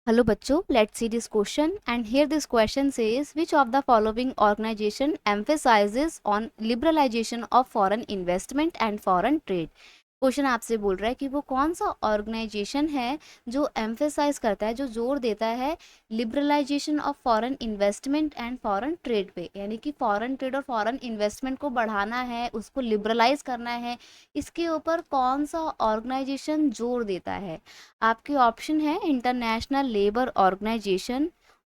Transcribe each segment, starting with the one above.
Hello बच्चों, let's see this question and here this question says which of the following organization emphasizes on liberalization of foreign investment and foreign trade। Question आपसे बोल रहा है कि वो कौन सा ऑर्गेनाइजेशन है जो एम्फेसाइज करता है, जो जोर देता है liberalisation of foreign investment and foreign trade पे, यानी कि फॉरेन ट्रेड और फॉरेन इन्वेस्टमेंट को बढ़ाना है, उसको लिबरलाइज करना है, इसके ऊपर कौन सा ऑर्गेनाइजेशन जोर देता है। आपके ऑप्शन है International Labour Organisation,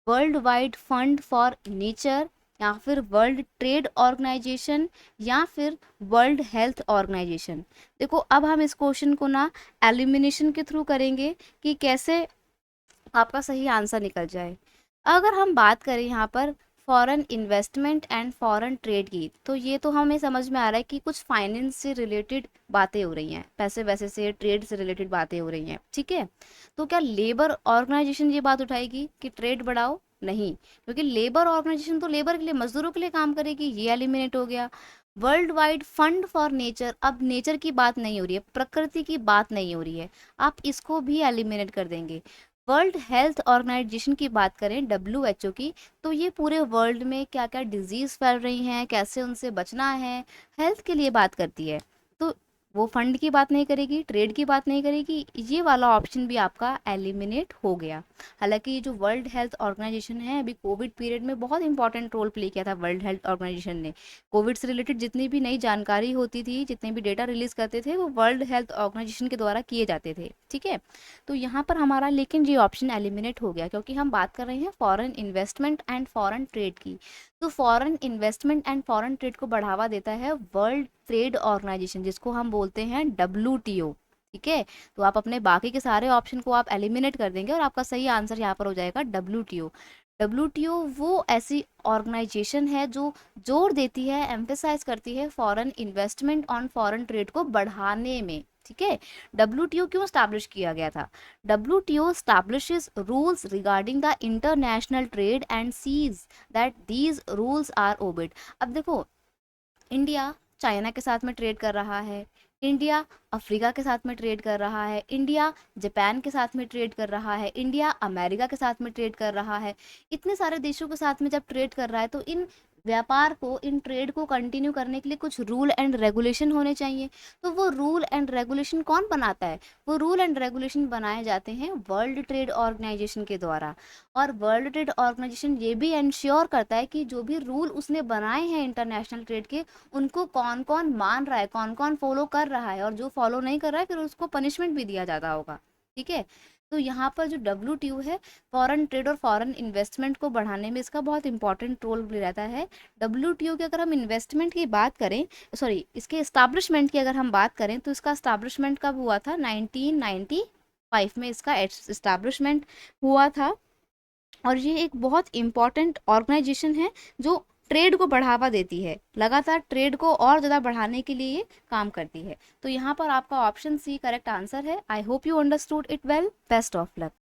World Wide Fund for Nature, या फिर वर्ल्ड ट्रेड ऑर्गेनाइजेशन, या फिर वर्ल्ड हेल्थ ऑर्गेनाइजेशन। देखो अब हम इस क्वेश्चन को ना एलिमिनेशन के थ्रू करेंगे कि कैसे आपका सही आंसर निकल जाए। अगर हम बात करें यहाँ पर foreign investment and foreign trade की, तो ये तो हमें समझ में आ रहा है कि कुछ फाइनेंस से रिलेटेड बातें हो रही हैं, पैसे वैसे से ट्रेड से रिलेटेड बातें हो रही हैं, ठीक है। तो क्या लेबर ऑर्गेनाइजेशन ये बात उठाएगी कि ट्रेड बढ़ाओ? नहीं, क्योंकि लेबर ऑर्गेनाइजेशन तो लेबर के लिए, मजदूरों के लिए काम करेगी, ये एलिमिनेट हो गया। World Wide Fund for nature, अब नेचर की बात नहीं हो रही है, प्रकृति की बात नहीं हो रही है, आप इसको भी एलिमिनेट कर देंगे। वर्ल्ड हेल्थ ऑर्गेनाइजेशन की बात करें, WHO की, तो ये पूरे वर्ल्ड में क्या क्या डिजीज फैल रही हैं, कैसे उनसे बचना है, हेल्थ के लिए बात करती है। तो वो फंड की बात नहीं करेगी, ट्रेड की बात नहीं करेगी, ये वाला ऑप्शन भी आपका एलिमिनेट हो गया। हालांकि ये जो वर्ल्ड हेल्थ ऑर्गेनाइजेशन है, अभी कोविड पीरियड में बहुत इंपॉर्टेंट रोल प्ले किया था वर्ल्ड हेल्थ ऑर्गेनाइजेशन ने। कोविड से रिलेटेड जितनी भी नई जानकारी होती थी, जितने भी डेटा रिलीज करते थे, वो वर्ल्ड हेल्थ ऑर्गेनाइजेशन के द्वारा किए जाते थे, ठीक है। तो यहाँ पर हमारा लेकिन ये ऑप्शन एलिमिनेट हो गया, क्योंकि हम बात कर रहे हैं foreign investment and foreign trade की। तो foreign investment and foreign trade को बढ़ावा देता है वर्ल्ड ट्रेड ऑर्गेनाइजेशन, जिसको हम बोलते हैं WTO, ठीक है। तो आप अपने बाकी के सारे ऑप्शन को आप एलिमिनेट कर देंगे और आपका सही आंसर यहाँ पर हो जाएगा WTO। WTO वो ऐसी ऑर्गेनाइजेशन है जो जोर देती है, एम्फेसाइज करती है foreign investment on foreign trade को बढ़ाने में, ठीक है। WTO क्यों स्टैब्लिश किया गया था? WTO establishes rules regarding the international trade and sees that these rules are obeyed। अब देखो, इंडिया चाइना के साथ में ट्रेड कर रहा है, इंडिया अफ्रीका के साथ में ट्रेड कर रहा है, इंडिया जापान के साथ में ट्रेड कर रहा है, इंडिया अमेरिका के साथ में ट्रेड कर रहा है। इतने सारे देशों के साथ में जब ट्रेड कर रहा है, तो इन व्यापार को, इन ट्रेड को कंटिन्यू करने के लिए कुछ रूल एंड रेगुलेशन होने चाहिए। तो वो रूल एंड रेगुलेशन कौन बनाता है? वो रूल एंड रेगुलेशन बनाए जाते हैं वर्ल्ड ट्रेड ऑर्गेनाइजेशन के द्वारा। और वर्ल्ड ट्रेड ऑर्गेनाइजेशन ये भी इंश्योर करता है कि जो भी रूल उसने बनाए हैं इंटरनेशनल ट्रेड के, उनको कौन कौन मान रहा है, कौन कौन फॉलो कर रहा है, और जो फॉलो नहीं कर रहा है फिर उसको पनिशमेंट भी दिया जाता होगा, ठीक है। तो यहाँ पर जो WTO है, फॉरेन ट्रेड और फॉरेन इन्वेस्टमेंट को बढ़ाने में इसका बहुत इंपॉर्टेंट रोल प्ले रहता है। WTO की अगर हम इन्वेस्टमेंट की बात करें, सॉरी इसके इस्टाब्लिशमेंट की अगर हम बात करें, तो इसका इस्टाब्लिशमेंट कब हुआ था? 1995 में इसका इस्टाब्लिशमेंट हुआ था। और ये एक बहुत इम्पॉर्टेंट ऑर्गेनाइजेशन है जो ट्रेड को बढ़ावा देती है, लगातार ट्रेड को और ज़्यादा बढ़ाने के लिए ये काम करती है। तो यहाँ पर आपका ऑप्शन C करेक्ट आंसर है। I hope you understood it well. Best of luck.